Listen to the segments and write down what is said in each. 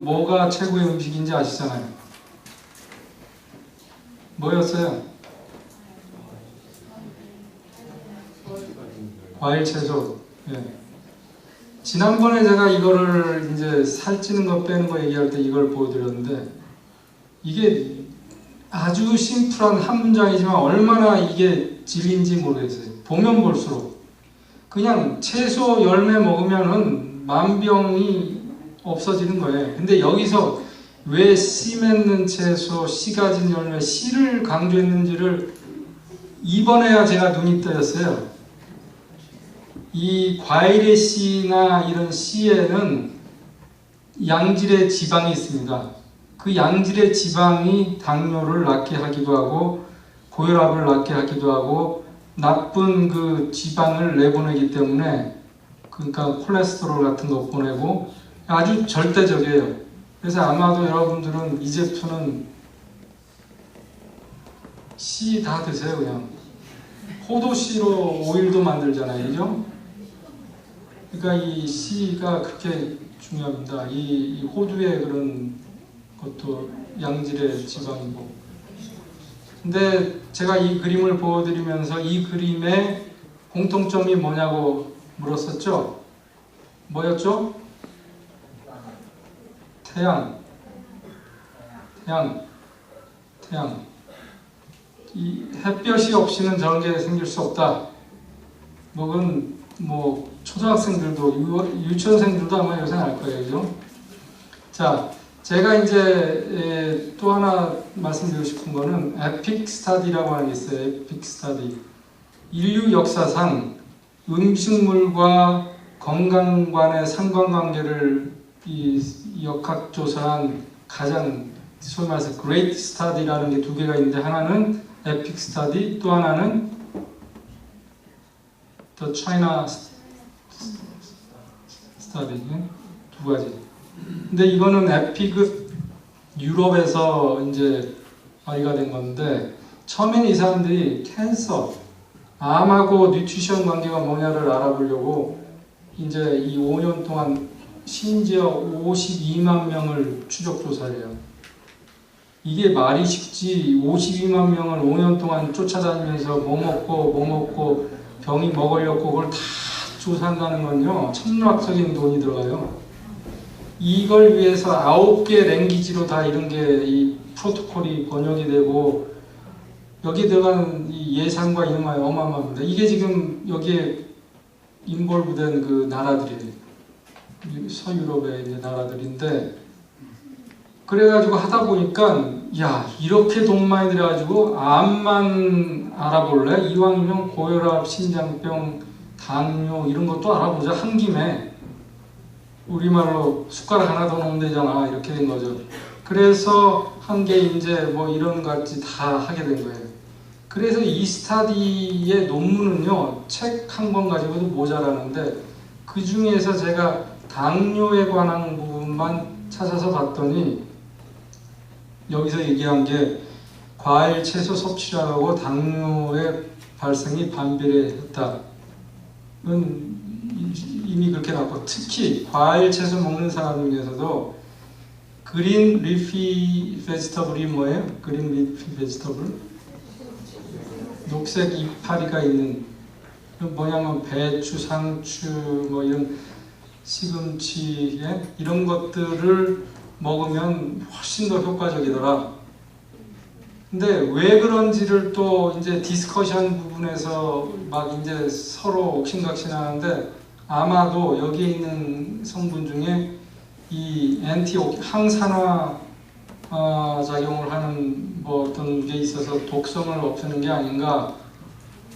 뭐가 최고의 음식인지 아시잖아요. 뭐였어요? 과일 채소. 예. 지난번에 제가 이거를 이제 살찌는 거 빼는 거 얘기할 때 이걸 보여드렸는데 이게 아주 심플한 한 문장이지만 얼마나 이게 진리인지 모르겠어요. 보면 볼수록 그냥 채소 열매 먹으면은 만병이 없어지는 거예요. 근데 여기서 왜 씨 맺는 채소, 씨 가진 열매, 씨를 강조했는지를 이번에야 제가 눈이 떠졌어요. 이 과일의 씨나 이런 씨에는 양질의 지방이 있습니다. 그 양질의 지방이 당뇨를 낳게 하기도 하고 고혈압을 낳게 하기도 하고 나쁜 그 지방을 내보내기 때문에, 그러니까 콜레스테롤 같은 거 보내고 아주 절대적이에요. 그래서 아마도 여러분들은 이 제품은 씨 다 드세요. 그냥 포도씨로 오일도 만들잖아요, 그죠? 그러니까 이 씨가 그렇게 중요합니다. 이 호두의 그런 것도 양질의 지방이고. 근데 제가 이 그림을 보여드리면서 이 그림의 공통점이 뭐냐고 물었었죠? 뭐였죠? 태양. 이 햇볕이 없이는 저런 게 생길 수 없다. 혹은 뭐 초등학생들도 유치원생들도 아마 요새 알 거예요, 그죠? 자, 제가 이제 또 하나 말씀드리고 싶은 거는 에픽 스터디라고 하는 게 있어요. 에픽 스터디. 인류 역사상 음식물과 건강관의 상관관계를 역학조사한 가장 소위 말해서 Great Study라는 게 두 개가 있는데, 하나는 Epic Study, 또 하나는 The China Study. 두 가지. 근데 이거는 에픽은 유럽에서 이제 발휘가 된 건데, 처음에는 이 사람들이 캔서, 암하고 뉴트리션 관계가 뭐냐를 알아보려고 이제 이 5년 동안 심지어 52만 명을 추적 조사해요. 이게 말이 쉽지, 52만 명을 5년 동안 쫓아다니면서 뭐 먹고 병이 먹으려고 그걸 다 조사한다는 건요, 천문학적인 돈이 들어가요. 이걸 위해서 9개 랭귀지로 다 이런 게 이 프로토콜이 번역이 되고 여기에 들어가는 이 예산과 이런 거 어마어마합니다. 이게 지금 여기에 인볼브된 그 나라들이에요. 서유럽의 이제 나라들인데, 그래가지고 하다 보니까 야, 이렇게 돈 많이 들여가지고 암만 알아볼래? 이왕이면 고혈압, 심장병, 당뇨 이런 것도 알아보자. 한 김에 우리말로 숟가락 하나 더 넣으면 되잖아. 이렇게 된 거죠. 그래서 한 게 이제 뭐 이런 같이 다 하게 된 거예요. 그래서 이 스터디의 논문은요, 책 한 권 가지고도 모자라는데, 그 중에서 제가 당뇨에 관한 부분만 찾아서 봤더니 여기서 얘기한 게 과일 채소 섭취량하고 당뇨의 발생이 반비례했다. 이미 그렇게 나왔고, 특히 과일 채소 먹는 사람 중에서도 그린 리피 베지터블이 뭐예요? 그린 리피 베지터블? 녹색 이파리가 있는, 뭐냐면 배추, 상추, 뭐 이런 시금치, 이런 것들을 먹으면 훨씬 더 효과적이더라. 근데 왜 그런지를 또 이제 디스커션 부분에서 막 이제 서로 옥신각신하는데, 아마도 여기에 있는 성분 중에 이 항산화 작용을 하는 뭐 어떤 게 있어서 독성을 없애는 게 아닌가,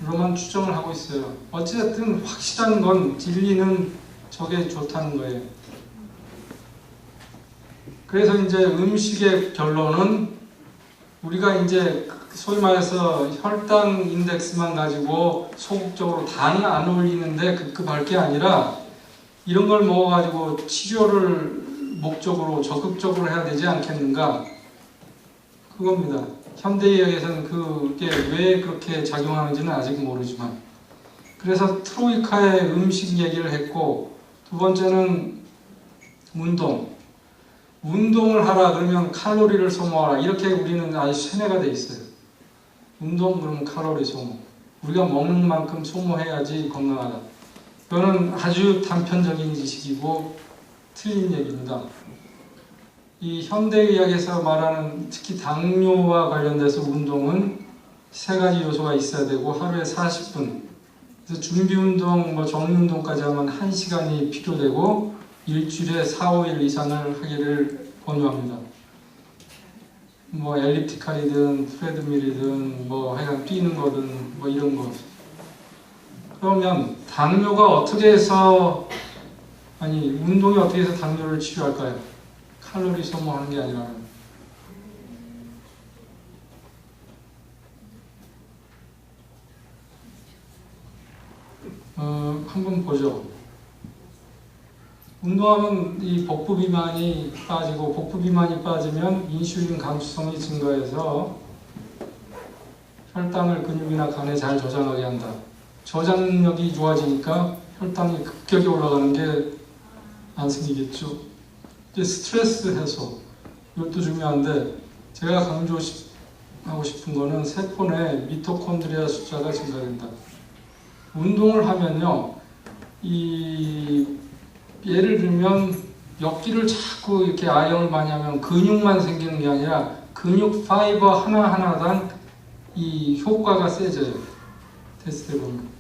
로만 추정을 하고 있어요. 어쨌든 확실한 건 진리는 저게 좋다는 거예요. 그래서 이제 음식의 결론은 우리가 이제 소위 말해서 혈당 인덱스만 가지고 소극적으로 당이 안 올리는데 급급할 게 아니라 이런 걸 먹어가지고 치료를 목적으로 적극적으로 해야 되지 않겠는가, 그겁니다. 현대의학에서는 그게 왜 그렇게 작용하는지는 아직 모르지만, 그래서 트로이카의 음식 얘기를 했고, 두 번째는 운동. 운동을 하라 그러면 칼로리를 소모하라 이렇게 우리는 아주 세뇌가 돼 있어요. 운동 그러면 칼로리 소모. 우리가 먹는 만큼 소모해야지 건강하다. 이거는 아주 단편적인 지식이고 틀린 얘기입니다. 이 현대의학에서 말하는 특히 당뇨와 관련돼서 운동은 세 가지 요소가 있어야 되고 하루에 40분. 그래서 준비운동, 정리운동까지 하면 1시간이 필요되고 일주일에 4, 5일 이상을 하기를 권유합니다. 엘리프티칼이든 트레드밀이든 하여간 뛰는 거든 이런 거. 그러면 당뇨가 어떻게 해서 운동이 어떻게 해서 당뇨를 치료할까요? 칼로리 소모하는 게 아니라. 한번 보죠. 운동하면 이 복부 비만이 빠지고 복부 비만이 빠지면 인슐린 감수성이 증가해서 혈당을 근육이나 간에 잘 저장하게 한다. 저장력이 좋아지니까 혈당이 급격히 올라가는 게 안 생기겠죠. 이제 스트레스 해소, 이것도 중요한데 제가 강조하고 싶은 거는 세포 내 미토콘드리아 숫자가 증가된다. 운동을 하면요, 예를 들면 역기를 자꾸 이렇게 아령을 많이 하면 근육만 생기는 게 아니라 근육 파이버 하나하나당 이 효과가 세져요. 테스트해 보면.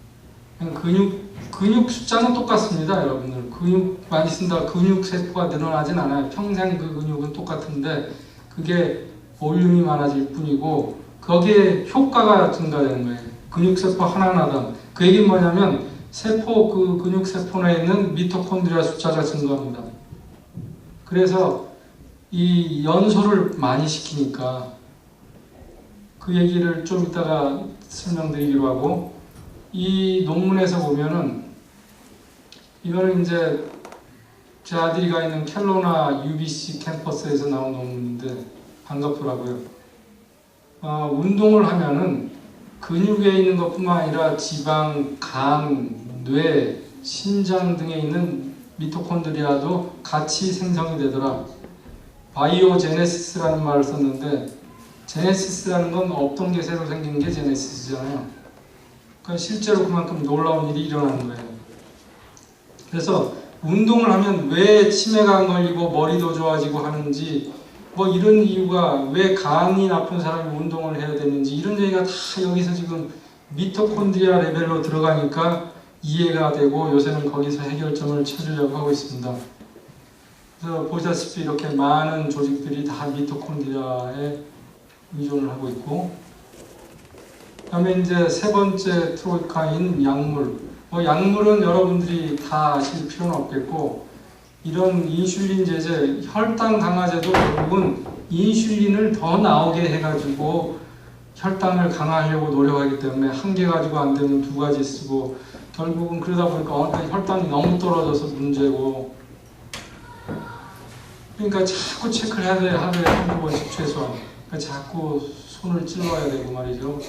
근육 숫자는 똑같습니다, 여러분들. 근육 많이 쓴다 근육 세포가 늘어나진 않아요. 평생 그 근육은 똑같은데 그게 볼륨이 많아질 뿐이고 거기에 효과가 증가되는 거예요. 근육 세포 하나하나당. 그 얘기는 뭐냐면 그 근육 세포 내에 있는 미토콘드리아 숫자가 증가합니다. 그래서 이 연소를 많이 시키니까 그 얘기를 좀 이따가 설명드리기로 하고, 이 논문에서 보면은 이거는 이제 제 아들이 가 있는 켈로나 UBC 캠퍼스에서 나온 논문인데 반갑더라고요. 운동을 하면은 근육에 있는 것뿐만 아니라 지방, 간, 뇌, 심장 등에 있는 미토콘드리아도 같이 생성이 되더라. 바이오제네시스라는 말을 썼는데 제네시스라는 건 없던 게 새로 생긴 게 제네시스잖아요. 그러니까 실제로 그만큼 놀라운 일이 일어나는 거예요. 그래서 운동을 하면 왜 치매가 안 걸리고 머리도 좋아지고 하는지 이런 이유가, 왜 간이 나쁜 사람이 운동을 해야 되는지 이런 얘기가 다 여기서 지금 미토콘드리아 레벨로 들어가니까 이해가 되고 요새는 거기서 해결점을 찾으려고 하고 있습니다. 그래서 보시다시피 이렇게 많은 조직들이 다 미토콘드리아에 의존을 하고 있고, 그 다음에 이제 세 번째 트로이카인 약물. 약물은 여러분들이 다 아실 필요는 없겠고, 이런 인슐린 제제, 혈당 강화제도 결국은 인슐린을 더 나오게 해가지고 혈당을 강화하려고 노력하기 때문에 한 개 가지고 안 되면 두 가지 쓰고, 결국은 그러다 보니까 혈당이 너무 떨어져서 문제고, 그러니까 자꾸 체크를 해야 돼요. 하루에 한두 번씩 최소한. 그러니까 자꾸 손을 찔러야 되고 말이죠.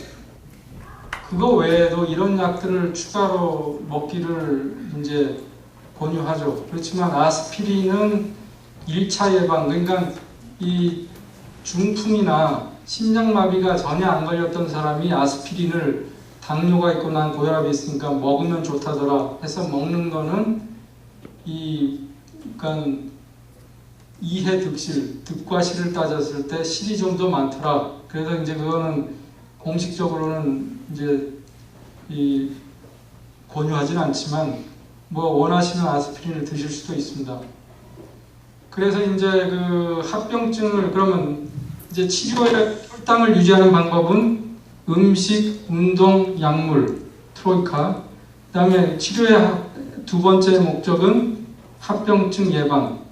그거 외에도 이런 약들을 추가로 먹기를 이제 권유하죠. 그렇지만 아스피린은 1차 예방, 그러니까 이 중풍이나 심장마비가 전혀 안 걸렸던 사람이 아스피린을 당뇨가 있고 난 고혈압이 있으니까 먹으면 좋다더라 해서 먹는 거는 그러니까 이해 득실, 득과 실을 따졌을 때 실이 좀 더 많더라. 그래서 이제 그거는 공식적으로는 이제 권유하진 않지만 원하시면 아스피린을 드실 수도 있습니다. 그래서 이제 그 합병증을, 그러면 이제 치료에 혈당을 유지하는 방법은 음식, 운동, 약물, 트로이카. 그 다음에 치료의 두 번째 목적은 합병증 예방.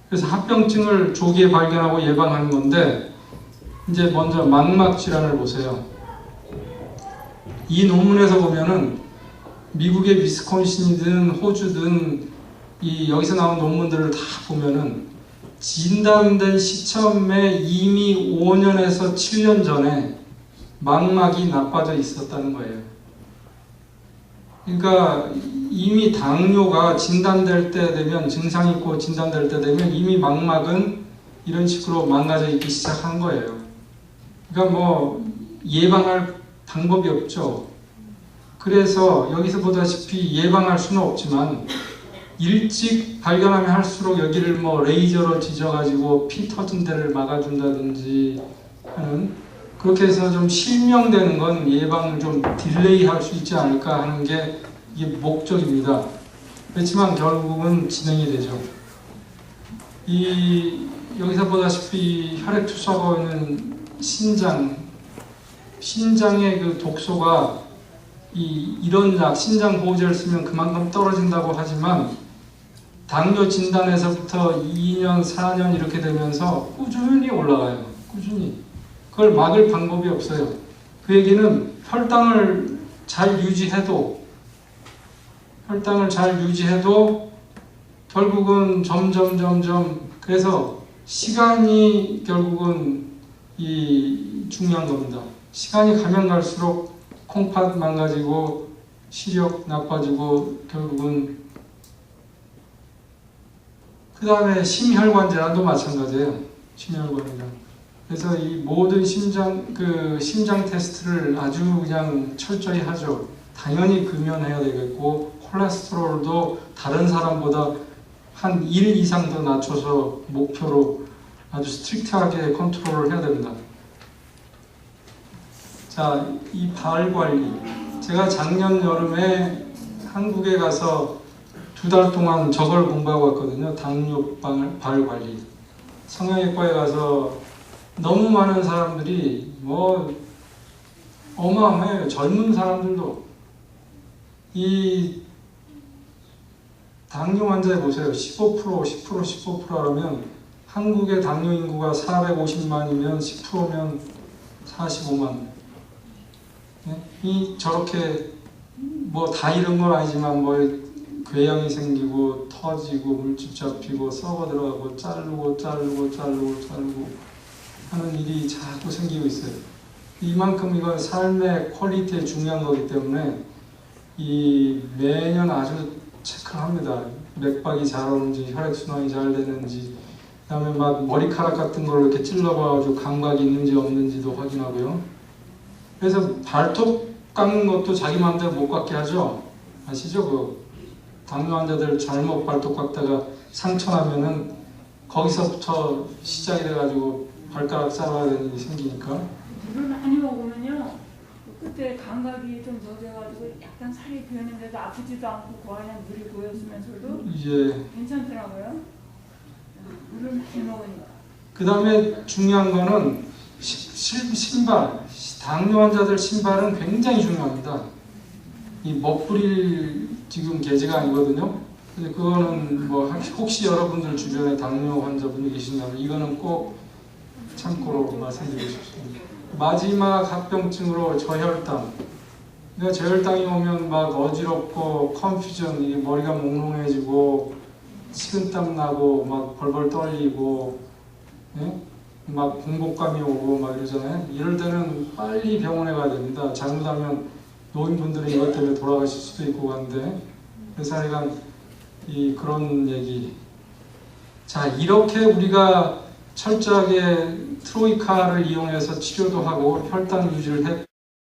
그래서 합병증을 조기에 발견하고 예방하는 건데, 이제 먼저 망막 질환을 보세요. 이 논문에서 보면은 미국의 위스콘신이든 호주든 여기서 나온 논문들을 다 보면은 진단된 시점에 이미 5년에서 7년 전에 망막이 나빠져 있었다는 거예요. 그러니까 이미 당뇨가 진단될 때 되면, 증상이 있고 진단될 때 되면 이미 망막은 이런 식으로 망가져 있기 시작한 거예요. 그러니까 뭐 예방할 방법이 없죠. 그래서 여기서 보다시피 예방할 수는 없지만 일찍 발견하면 할수록 여기를 뭐 레이저로 찢어가지고 피 터진 데를 막아준다든지 하는, 그렇게 해서 좀 실명되는 건 예방을 좀 딜레이 할 수 있지 않을까 하는 게 이게 목적입니다. 그렇지만 결국은 진행이 되죠. 여기서 보다시피 혈액 투석하고 있는 신장의 그 독소가 이런 약, 신장 보호제를 쓰면 그만큼 떨어진다고 하지만 당뇨 진단에서부터 2년, 4년 이렇게 되면서 꾸준히 올라가요. 꾸준히. 그걸 막을 방법이 없어요. 그 얘기는 혈당을 잘 유지해도 결국은 점점 그래서 시간이 결국은 중요한 겁니다. 시간이 가면 갈수록 콩팥 망가지고 시력 나빠지고 결국은 그 다음에 심혈관 질환도 마찬가지예요. 심혈관 질환. 그래서 이 모든 심장 테스트를 아주 그냥 철저히 하죠. 당연히 금연해야 되겠고 콜레스테롤도 다른 사람보다 한 1 이상 더 낮춰서 목표로 아주 스트릭트하게 컨트롤을 해야 됩니다. 자, 이 발 관리. 제가 작년 여름에 한국에 가서 2달 동안 저걸 공부하고 왔거든요. 당뇨 발 관리. 성형외과에 가서 너무 많은 사람들이 뭐 어마어마해요. 젊은 사람들도. 이 당뇨 환자에 보세요. 15% 하면 한국의 당뇨 인구가 450만이면 10%면 45만. 저렇게 뭐 다 이런 건 아니지만 뭐 궤양이 생기고 터지고 물집 잡히고 썩어 들어가고 자르고 하는 일이 자꾸 생기고 있어요. 이만큼 이건 삶의 퀄리티에 중요한 거기 때문에 매년 아주 체크를 합니다. 맥박이 잘 오는지, 혈액순환이 잘 되는지, 그 다음에 막 머리카락 같은 걸로 이렇게 찔러봐가지고 감각이 있는지 없는지도 확인하고요. 그래서 발톱 깎는 것도 자기 마음대로 못 깎게 하죠. 아시죠? 그 당뇨 환자들 잘못 발톱 깎다가 상처 나면은 거기서부터 시작이 돼가지고 발가락 자라야 되는 일이 생기니까. 물을 많이 먹으면요, 그때 감각이 좀 좋아져가지고 약간 살이 비었는데도 아프지도 않고 그안에 물이 보였으면서도 괜찮더라고요. 물을 많이 먹으니까. 그 다음에 중요한 거는 신발. 당뇨 환자들 신발은 굉장히 중요합니다. 이 멋부릴 지금 계제가 아니거든요. 근데 그거는 뭐 혹시 여러분들 주변에 당뇨 환자분이 계신다면 이거는 꼭 참고로 말씀드리고 싶습니다. 마지막 합병증으로 저혈당. 그러니까 저혈당이 오면 막 어지럽고 컨퓨전, 머리가 몽롱해지고 식은땀 나고 막 벌벌 떨리고, 예? 막 공복감이 오고 막 이러잖아요. 이럴 때는 빨리 병원에 가야 됩니다. 잘못하면 노인분들은 이것 때문에 돌아가실 수도 있고 한데, 그래서 하여간 그런 얘기. 자, 이렇게 우리가 철저하게 트로이카를 이용해서 치료도 하고 혈당 유지를